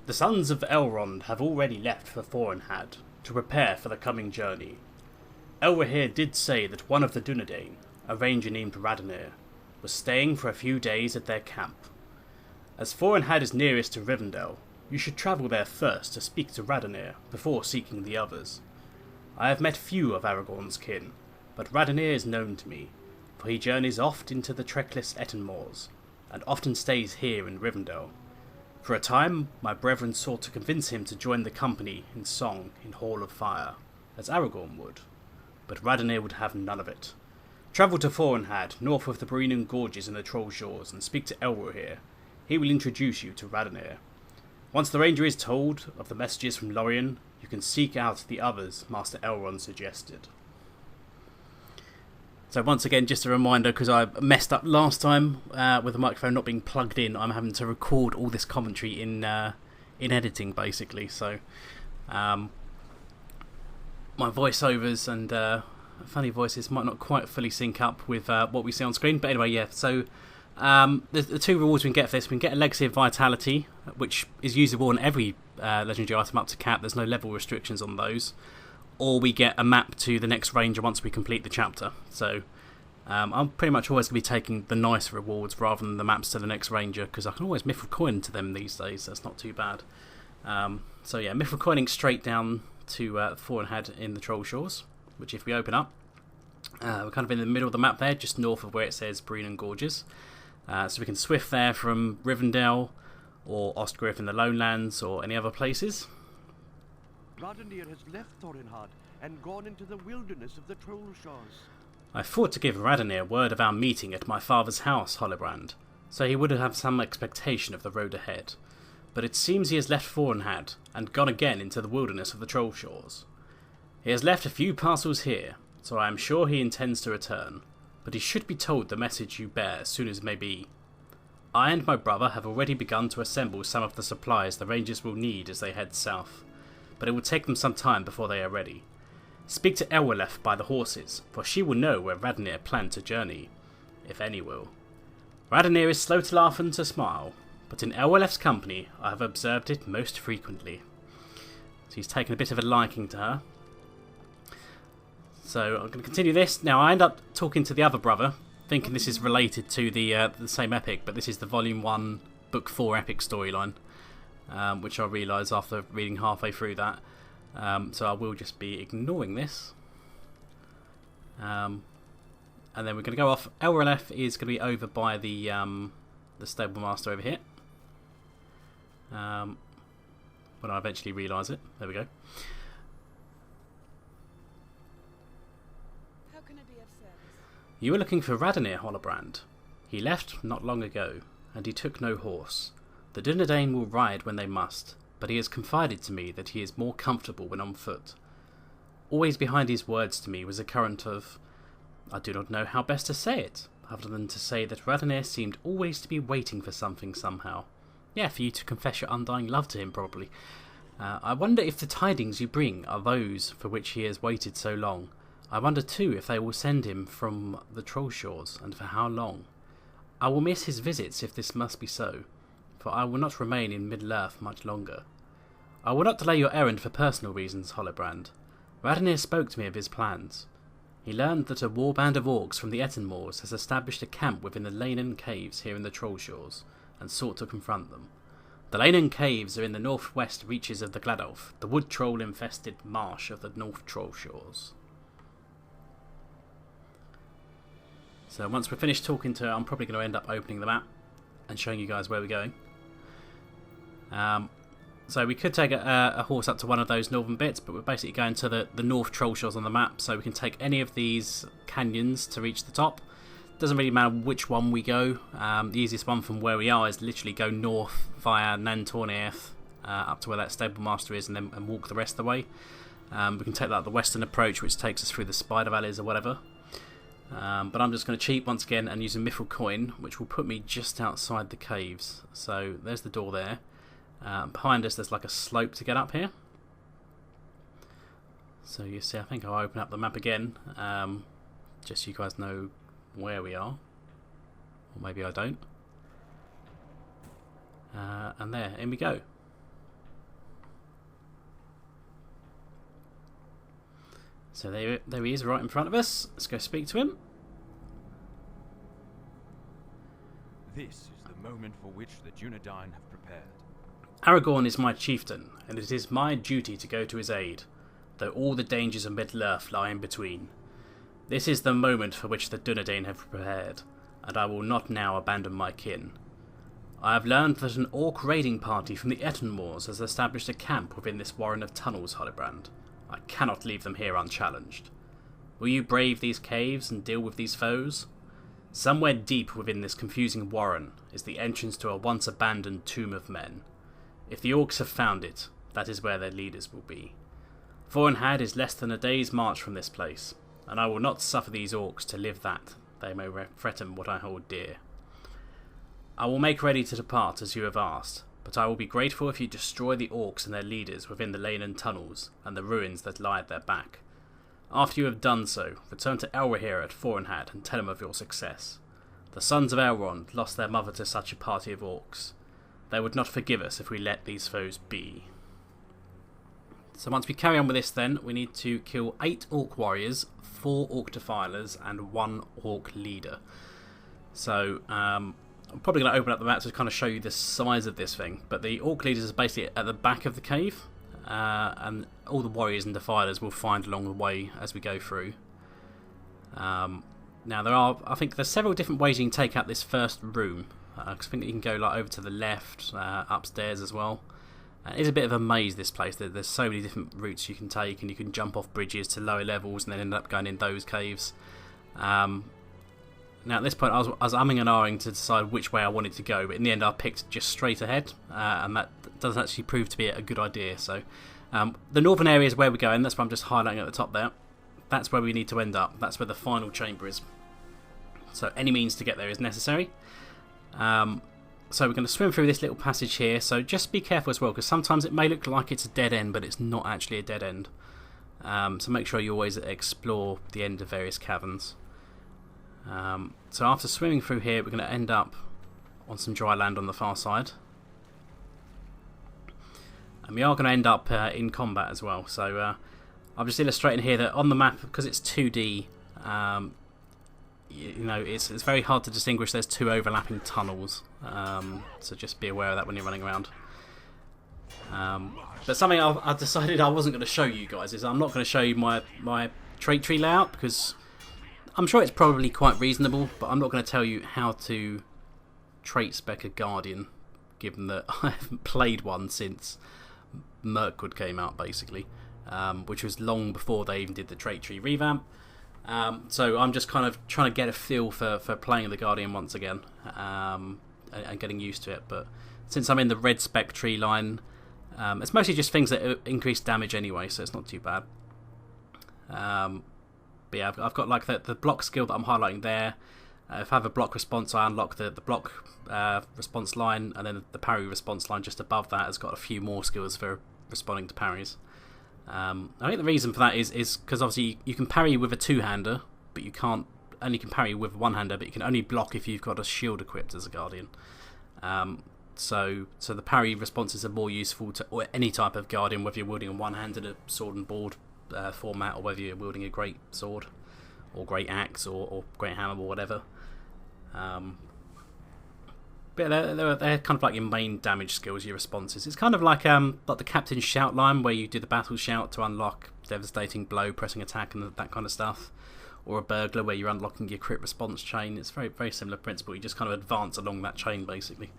The sons of Elrond have already left for Forenhad to prepare for the coming journey. Elrahir did say that one of the Dunedain, a ranger named Radanir, was staying for a few days at their camp. As Forenhad is nearest to Rivendell, you should travel there first to speak to Radanir before seeking the others. I have met few of Aragorn's kin, but Radanir is known to me, for he journeys oft into the treckless Etten Moors, and often stays here in Rivendell. For a time, my brethren sought to convince him to join the company in song in Hall of Fire, as Aragorn would, but Radanir would have none of it. Travel to Forenhad, north of the Breenan Gorges and the Trollshaws, and speak to Elrohir. He will introduce you to Radanir. Once the ranger is told of the messages from Lorien, you can seek out the others Master Elrond suggested. So once again, just a reminder, because I messed up last time with the microphone not being plugged in, I'm having to record all this commentary in editing, basically. So my voiceovers and funny voices might not quite fully sync up with what we see on screen. But anyway, yeah, so the two rewards we can get for this, we can get a Legacy of Vitality, which is usable on every legendary item up to cap. There's no level restrictions on those. Or we get a map to the next ranger once we complete the chapter. So I'm pretty much always going to be taking the nice rewards rather than the maps to the next ranger, because I can always Mithril Coin to them these days. That's not too bad. So yeah, Mithril Coining straight down to Forenhad in the Trollshaws, which if we open up, we're kind of in the middle of the map there, just north of where it says Breenan Gorges. So we can swift there from Rivendell or Ostgriff in the Lowlands or any other places. Radanir has left Thorinhad and gone into the wilderness of the Trollshaws. I thought to give Radanir word of our meeting at my father's house, Holobrand, so he would have some expectation of the road ahead. But it seems he has left Forenhad and gone again into the wilderness of the Trollshaws. He has left a few parcels here, so I am sure he intends to return, but he should be told the message you bear as soon as may be. I and my brother have already begun to assemble some of the supplies the Rangers will need as they head south, but it will take them some time before they are ready. Speak to Elwalef by the horses, for she will know where Radanir planned to journey, if any will. Radanir is slow to laugh and to smile, but in Elwalef's company I have observed it most frequently. So he's taken a bit of a liking to her. So I'm going to continue this. Now I end up talking to the other brother, thinking this is related to the same epic, but this is the Volume 1, Book 4 epic storyline. Which I realise after reading halfway through that. So I will just be ignoring this. And then we're going to go off. Elrelef is going to be over by the stable master over here. When I eventually realise it. There we go. How can I be of service? You were looking for Radanir, Holobrand. He left not long ago, and he took no horse. The Dunedain will ride when they must, but he has confided to me that he is more comfortable when on foot. Always behind his words to me was a current of... I do not know how best to say it, other than to say that Radanir seemed always to be waiting for something somehow. Yeah, for you to confess your undying love to him, probably. I wonder if the tidings you bring are those for which he has waited so long. I wonder too if they will send him from the Trollshaws, and for how long. I will miss his visits if this must be so, for I will not remain in Middle-earth much longer. I will not delay your errand for personal reasons, Holobrand. Radanir spoke to me of his plans. He learned that a warband of orcs from the Etten Moors has established a camp within the Laenan caves here in the Trollshaws, and sought to confront them. The Laenan caves are in the northwest reaches of the Gladolf, the wood troll-infested marsh of the North Trollshaws. So once we're finished talking to her, I'm probably going to end up opening the map and showing you guys where we're going. So we could take a horse up to one of those northern bits, but we're basically going to the North Trollshaws on the map, so we can take any of these canyons to reach the top. Doesn't really matter which one we go. The easiest one from where we are is literally go north via Nantorneath up to where that stable master is, and walk the rest of the way. We can take that the western approach, which takes us through the spider valleys or whatever. But I'm just going to cheat once again and use a Mithril Coin, which will put me just outside the caves. So there's the door there. Behind us there's like a slope to get up here. So you see, I think I'll open up the map again, just so you guys know where we are. Or maybe I don't. And there, in we go. So there he is right in front of us. Let's go speak to him. This is the moment for which the Dunedain have prepared. Aragorn is my chieftain, and it is my duty to go to his aid, though all the dangers of Middle-earth lie in between. This is the moment for which the Dunedain have prepared, and I will not now abandon my kin. I have learned that an orc raiding party from the Etten Moors has established a camp within this warren of tunnels, Holobrand. I cannot leave them here unchallenged. Will you brave these caves and deal with these foes? Somewhere deep within this confusing warren is the entrance to a once abandoned tomb of men. If the orcs have found it, that is where their leaders will be. Forenhad is less than a day's march from this place, and I will not suffer these orcs to live that they may threaten what I hold dear. I will make ready to depart as you have asked, but I will be grateful if you destroy the orcs and their leaders within the Laenan tunnels and the ruins that lie at their back. After you have done so, return to Elrohir at Forenhad and tell him of your success. The sons of Elrond lost their mother to such a party of orcs. They would not forgive us if we let these foes be. So once we carry on with this then, we need to kill 8 orc warriors, 4 orc defilers and 1 orc leader. So I'm probably going to open up the map to kind of show you the size of this thing, but the orc leaders are basically at the back of the cave, and all the warriors and defilers we'll find along the way as we go through. Now I think there's several different ways you can take out this first room, because I think you can go like over to the left, upstairs as well. It is a bit of a maze, this place. There's so many different routes you can take, and you can jump off bridges to lower levels and then end up going in those caves. Now at this point I was umming and ahhing to decide which way I wanted to go, but in the end I picked just straight ahead, and that does actually prove to be a good idea. So the northern area is where we're going. That's what I'm just highlighting at the top there. That's where we need to end up. That's where the final chamber is. So any means to get there is necessary. So we're going to swim through this little passage here, so just be careful as well, because sometimes it may look like it's a dead end, but it's not actually a dead end. So make sure you always explore the end of various caverns. So after swimming through here, we're going to end up on some dry land on the far side. And we are going to end up in combat as well. So I'm just illustrating here that on the map, because it's 2D, you know, it's very hard to distinguish. There's 2 overlapping tunnels, so just be aware of that when you're running around. But something I've decided I wasn't going to show you guys is I'm not going to show you my trait tree layout, because I'm sure it's probably quite reasonable, but I'm not going to tell you how to trait spec a Guardian, given that I haven't played one since Mirkwood came out, basically, which was long before they even did the trait tree revamp. So I'm just kind of trying to get a feel for playing the Guardian once again, and getting used to it. But since I'm in the red spec tree line, it's mostly just things that increase damage anyway, so it's not too bad. But yeah, I've got like the block skill that I'm highlighting there. If I have a block response, I unlock the block response line, and then the parry response line just above that has got a few more skills for responding to parries. I think the reason for that is because obviously you can parry with a 2-hander, but you can't only can parry with 1-hander, but you can only block if you've got a shield equipped as a Guardian. So the parry responses are more useful to any type of Guardian, whether you're wielding a 1-handed, a sword and board format, or whether you're wielding a great sword or great axe or great hammer or whatever. But they're kind of like your main damage skills, your responses. It's kind of like the Captain's Shout line, where you do the battle shout to unlock devastating blow, pressing attack, and that kind of stuff. Or a burglar, where you're unlocking your crit response chain. It's very, very similar principle. You just kind of advance along that chain, basically.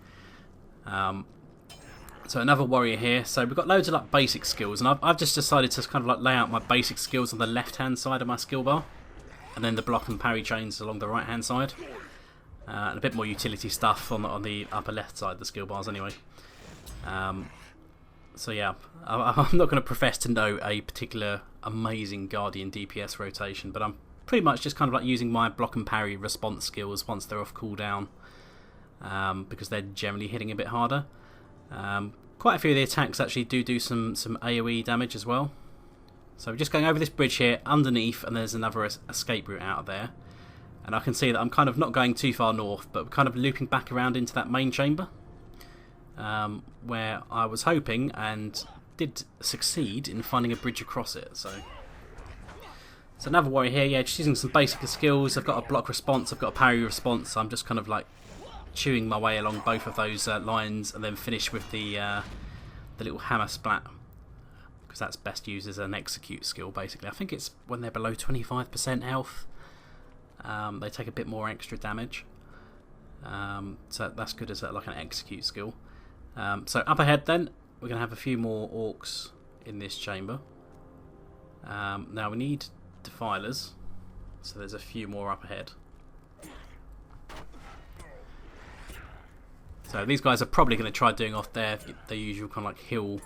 So another warrior here. So we've got loads of like basic skills, and I've just decided to kind of like lay out my basic skills on the left-hand side of my skill bar, and then the block and parry chains along the right-hand side. And a bit more utility stuff on the upper left side of the skill bars anyway. So yeah, I'm not going to profess to know a particular amazing Guardian DPS rotation, but I'm pretty much just kind of like using my block and parry response skills once they're off cooldown, because they're generally hitting a bit harder. Quite a few of the attacks actually do some AoE damage as well. So we're just going over this bridge here underneath, and there's another escape route out of there. And I can see that I'm kind of not going too far north, but we're kind of looping back around into that main chamber, where I was hoping and did succeed in finding a bridge across it. So So another warrior here, yeah, just using some basic skills. I've got a block response, I've got a parry response, so I'm just kind of like chewing my way along both of those lines, and then finish with the little hammer splat, because that's best used as an execute skill basically. I think it's when they're below 25% health, they take a bit more extra damage, so that's good as like an execute skill. So up ahead then, we're going to have a few more orcs in this chamber. Now we need defilers, so there's a few more up ahead. So these guys are probably going to try doing off their usual kind of like hill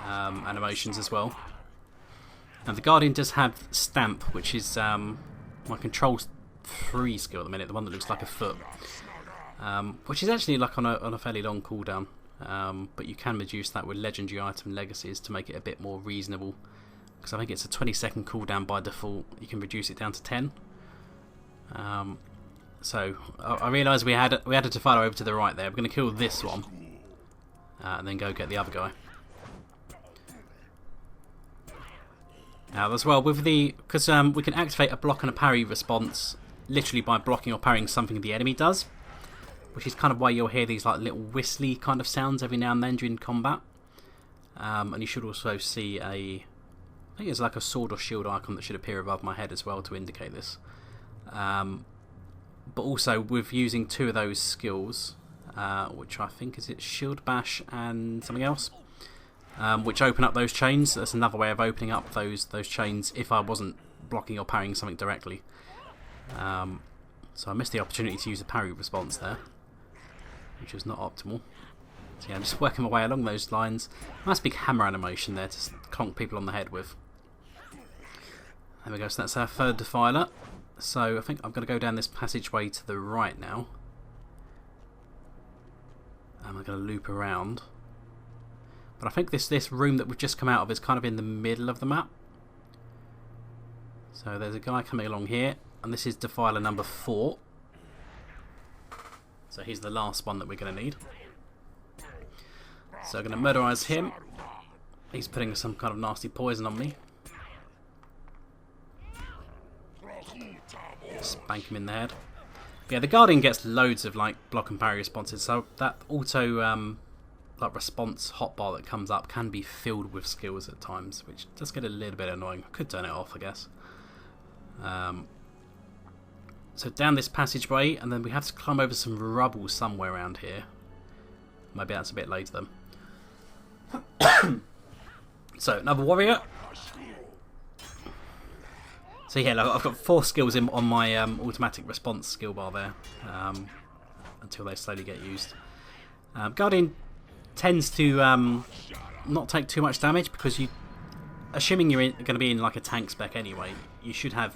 animations as well. And the Guardian does have Stamp, which is my control 3 skill at the minute, the one that looks like a foot, which is actually like on a fairly long cooldown, but you can reduce that with legendary item legacies to make it a bit more reasonable, because I think it's a 20-second cooldown by default. You can reduce it down to 10. So I realised we had a Defiler over to the right there. We're going to kill this one and then go get the other guy. Now as well, with because we can activate a block and a parry response literally by blocking or parrying something the enemy does, which is kind of why you'll hear these like little whistly kind of sounds every now and then during combat. And you should also see I think it's like a sword or shield icon that should appear above my head as well to indicate this. But also with using 2 of those skills, which I think is Shield Bash and something else, which open up those chains. That's another way of opening up those chains if I wasn't blocking or parrying something directly. So I missed the opportunity to use a parry response there, which was not optimal. So yeah, I'm just working my way along those lines. Nice big hammer animation there to clonk people on the head with. There we go, so that's our 3rd Defiler. So I think I'm going to go down this passageway to the right now. And I'm going to loop around. But I think this room that we've just come out of is kind of in the middle of the map. So there's a guy coming along here, and this is Defiler number 4. So he's the last one that we're going to need. So I'm going to murderize him. He's putting some kind of nasty poison on me. Spank him in the head. Yeah, the Guardian gets loads of like block and parry responses, so that auto like response hotbar that comes up can be filled with skills at times, which does get a little bit annoying. I could turn it off, I guess. So down this passageway, and then we have to climb over some rubble somewhere around here. Maybe that's a bit later then. So another warrior. So yeah, I've got 4 skills on my automatic response skill bar there, until they slowly get used. Guardian tends to not take too much damage, because assuming you're going to be in like a tank spec anyway, you should have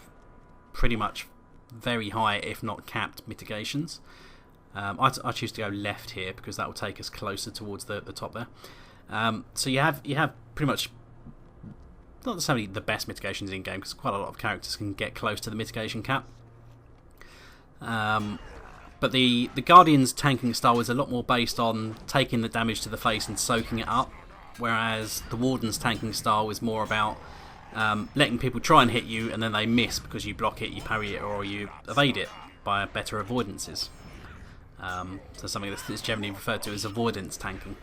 pretty much very high, if not capped, mitigations. I choose to go left here because that will take us closer towards the top there. So you have pretty much not necessarily the best mitigations in game, because quite a lot of characters can get close to the mitigation cap. But the Guardian's tanking style is a lot more based on taking the damage to the face and soaking it up, whereas the Warden's tanking style is more about letting people try and hit you, and then they miss because you block it, you parry it, or you evade it by better avoidances. So something that's generally referred to as avoidance tanking.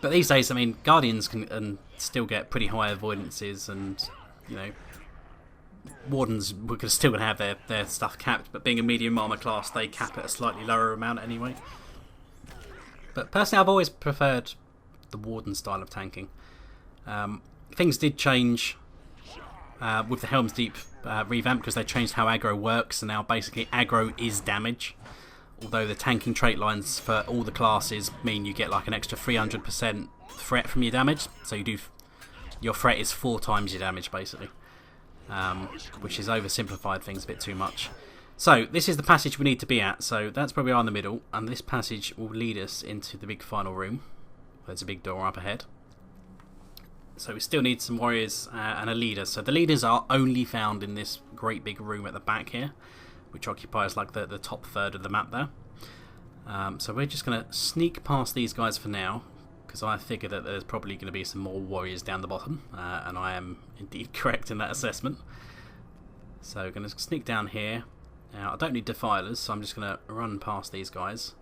But these days, I mean, Guardians can still get pretty high avoidances, and you know, Wardens we're still going to have their stuff capped, but being a medium armor class, they cap at a slightly lower amount anyway. But personally, I've always preferred the Warden style of tanking. Things did change with the Helm's Deep revamp, because they changed how aggro works, and now basically aggro is damage. Although the tanking trait lines for all the classes mean you get like an extra 300% threat from your damage, so your threat is 4 times your damage basically, which is oversimplified things a bit too much. So this is the passage we need to be at, so that's where we are in the middle, and this passage will lead us into the big final room. There's a big door up ahead. So we still need some warriors and a leader. So the leaders are only found in this great big room at the back here, which occupies like the top third of the map there. So we're just going to sneak past these guys for now, because I figure that there's probably going to be some more warriors down the bottom, and I am indeed correct in that assessment. So we're going to sneak down here. Now, I don't need defilers, so I'm just going to run past these guys.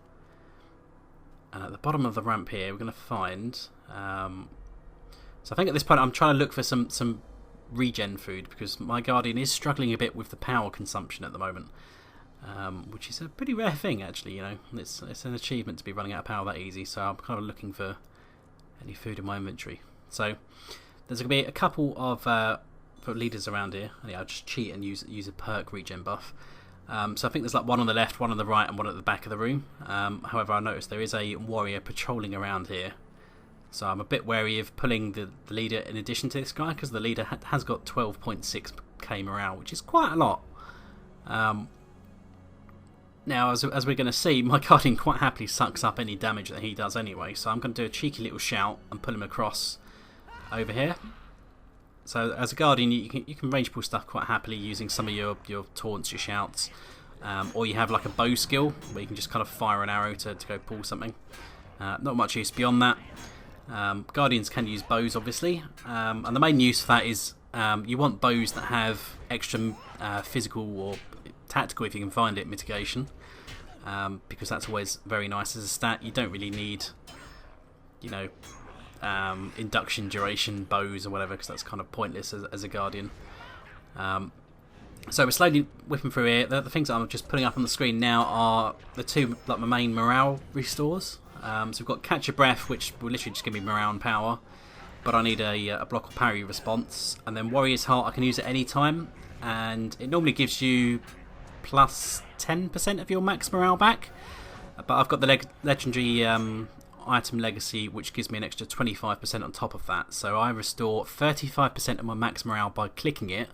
And at the bottom of the ramp here, we're going to find... so I think at this point I'm trying to look for some regen food, because my Guardian is struggling a bit with the power consumption at the moment. Which is a pretty rare thing, actually. You know, it's an achievement to be running out of power that easy. So I'm kind of looking for any food in my inventory. So there's going to be a couple of leaders around here. I'll just cheat and use a perk regen buff. So I think there's like one on the left, one on the right, and one at the back of the room. However, I noticed there is a warrior patrolling around here. So I'm a bit wary of pulling the leader in addition to this guy, because the leader has got 12.6k morale, which is quite a lot. Now, as we're going to see, my Guardian quite happily sucks up any damage that he does anyway. So I'm going to do a cheeky little shout and pull him across over here. So as a Guardian, you can range pull stuff quite happily using some of your taunts, your shouts. Or you have like a bow skill where you can just kind of fire an arrow to go pull something. Not much use beyond that. Guardians can use bows, obviously. And the main use for that is you want bows that have extra physical or tactical, if you can find it, mitigation. Because that's always very nice as a stat. You don't really need, you know, induction duration bows or whatever, because that's kind of pointless as a Guardian. So we're slowly whipping through here. The things that I'm just putting up on the screen now are the two, like, my main morale restores. So we've got Catch Your Breath, which will literally just give me morale and power, but I need a block or parry response. And then Warrior's Heart, I can use at any time, and it normally gives you plus 10% of your max morale back. But I've got the legendary item legacy, which gives me an extra 25% on top of that. So I restore 35% of my max morale by clicking it,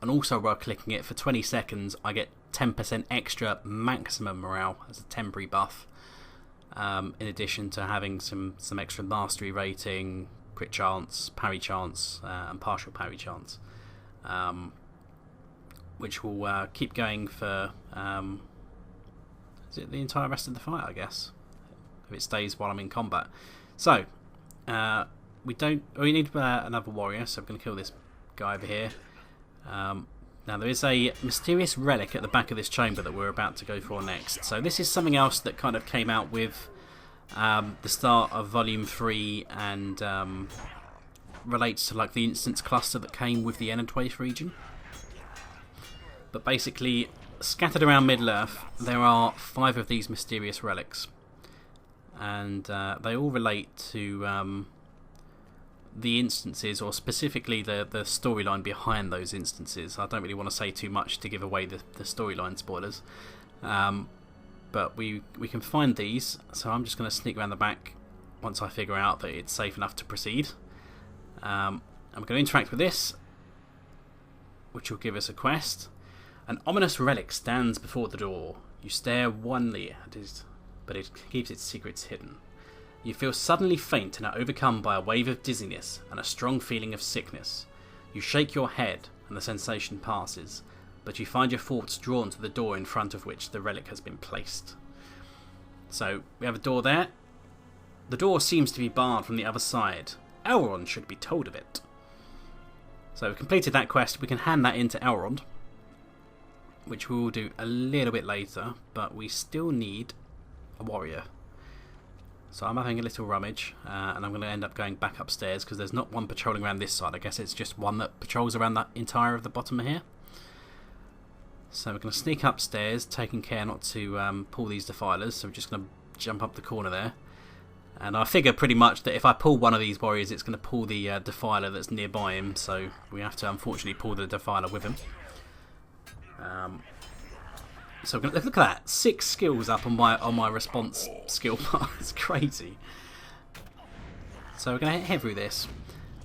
and also by clicking it for 20 seconds I get 10% extra maximum morale as a temporary buff. In addition to having some extra mastery rating, crit chance, parry chance, and partial parry chance, which will keep going for is it the entire rest of the fight, I guess, if it stays while I'm in combat. So we need another warrior, so I'm going to kill this guy over here. Now there is a mysterious relic at the back of this chamber that we're about to go for next. So this is something else that kind of came out with the start of Volume 3 and relates to like the instance cluster that came with the Enedwaith region. But basically, scattered around Middle-earth, there are 5 of these mysterious relics. And they all relate to the instances, or specifically the storyline behind those instances. I don't really want to say too much to give away the storyline spoilers, but we can find these. So I'm just going to sneak around the back once I figure out that it's safe enough to proceed. I'm going to interact with this, which will give us a quest. An ominous relic stands before the door. You stare wanly at it, but it keeps its secrets hidden. You feel suddenly faint and are overcome by a wave of dizziness and a strong feeling of sickness. You shake your head and the sensation passes, but you find your thoughts drawn to the door in front of which the relic has been placed. So, we have a door there. The door seems to be barred from the other side. Elrond should be told of it. So we've completed that quest. We can hand that in to Elrond, which we will do a little bit later, but we still need a warrior. So I'm having a little rummage, and I'm going to end up going back upstairs because there's not one patrolling around this side. I guess it's just one that patrols around that entire of the bottom here. So we're going to sneak upstairs, taking care not to pull these defilers. So we're just going to jump up the corner there. And I figure pretty much that if I pull one of these warriors, it's going to pull the defiler that's nearby him. So we have to unfortunately pull the defiler with him. So we're gonna, look at that, 6 skills up on my response skill bar. It's crazy. So we're going to hit through this.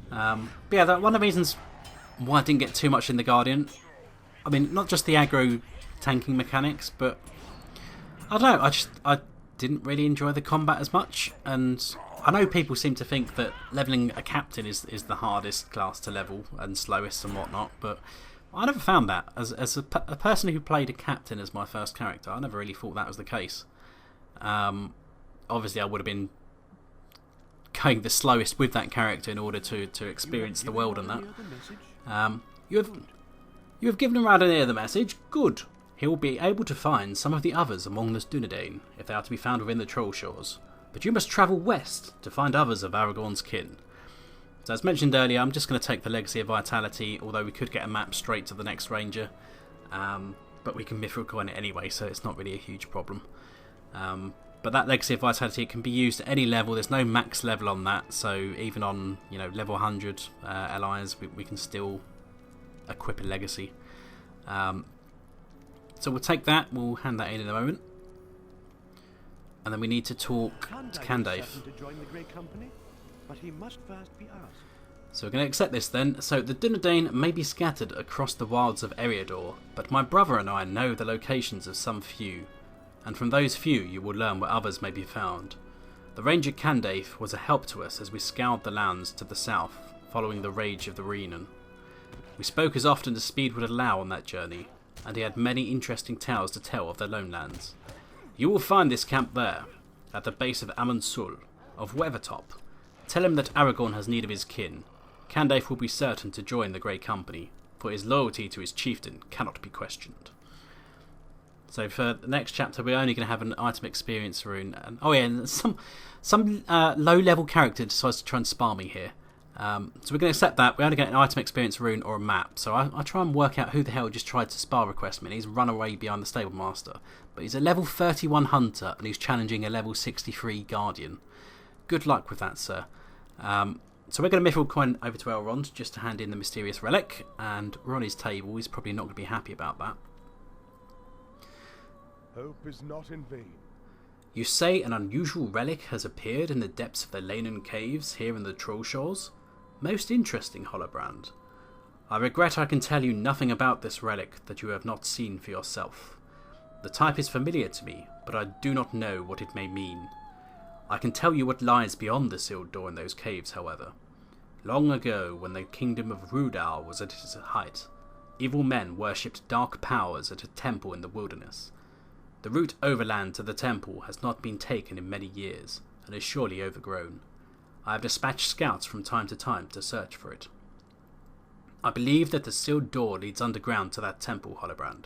But yeah, one of the reasons why I didn't get too much in the Guardian, I mean, not just the aggro tanking mechanics, but I don't know, I didn't really enjoy the combat as much. And I know people seem to think that leveling a captain is the hardest class to level and slowest and whatnot, but I never found that. As a person who played a captain as my first character, I never really thought that was the case. Obviously I would have been going the slowest with that character in order to experience the world and that. You have given Radanir the message. Good. He will be able to find some of the others among the Dunedain, if they are to be found within the Trollshaws. But you must travel west to find others of Aragorn's kin. So as mentioned earlier, I'm just going to take the Legacy of Vitality, although we could get a map straight to the next Ranger. But we can Mithril coin it anyway, so it's not really a huge problem. But that Legacy of Vitality can be used at any level. There's no max level on that, so even on level 100 allies, we can still equip a Legacy. So we'll take that, we'll hand that in a moment. And then we need to talk to Candaith. So we're going to accept this then. So the Dunedain may be scattered across the wilds of Eriador, but my brother and I know the locations of some few, and from those few you will learn where others may be found. The Ranger Candaith was a help to us as we scoured the lands to the south, following the rage of the Laenan. We spoke as often as speed would allow on that journey, and he had many interesting tales to tell of the lone lands. You will find this camp there, at the base of Amon Sul, of Weathertop. Tell him that Aragorn has need of his kin. Candaith will be certain to join the Grey Company, for his loyalty to his chieftain cannot be questioned. So for the next chapter, we're only going to have an item experience rune. And, and some low-level character decides to try and spar me here. So we're going to accept that. We only get an item experience rune or a map. So I try and work out who the hell just tried to spar request me. And he's run away behind the stable master. But he's a level 31 hunter and he's challenging a level 63 guardian. Good luck with that, sir. So we're going to Mithril coin over to Elrond just to hand in the mysterious relic. And Ronnie's table, he's probably not going to be happy about that. Hope is not in vain. You say an unusual relic has appeared in the depths of the Laenan caves here in the Trollshaws? Most interesting, Holobrand. I regret I can tell you nothing about this relic that you have not seen for yourself. The type is familiar to me, but I do not know what it may mean. I can tell you what lies beyond the sealed door in those caves, however. Long ago, when the kingdom of Rudal was at its height, evil men worshipped dark powers at a temple in the wilderness. The route overland to the temple has not been taken in many years, and is surely overgrown. I have dispatched scouts from time to time to search for it. I believe that the sealed door leads underground to that temple, Holobrand.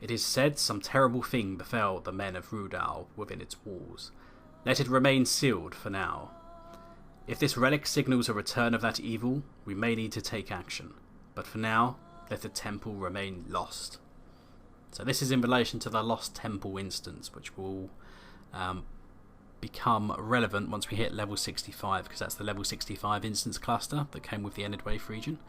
It is said some terrible thing befell the men of Rudal within its walls. Let it remain sealed for now. If this relic signals a return of that evil, we may need to take action. But for now, let the temple remain lost. So this is in relation to the Lost Temple instance, which will become relevant once we hit level 65, because that's the level 65 instance cluster that came with the Ended Wave region.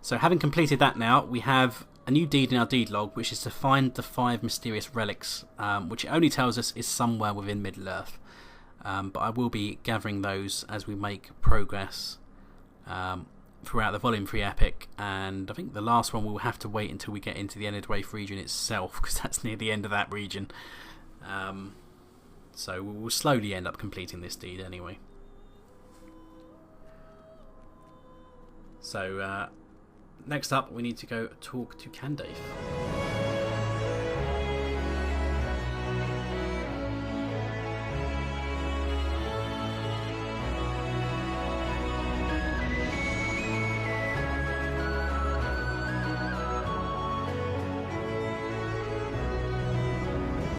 So having completed that now, we have a new deed in our deed log, which is to find the 5 mysterious relics, which it only tells us is somewhere within Middle-earth. But I will be gathering those as we make progress throughout the Volume 3 epic, and I think the last one we'll have to wait until we get into the Ended Wave region itself, because that's near the end of that region. So we'll slowly end up completing this deed anyway. So next up we need to go talk to Candaith.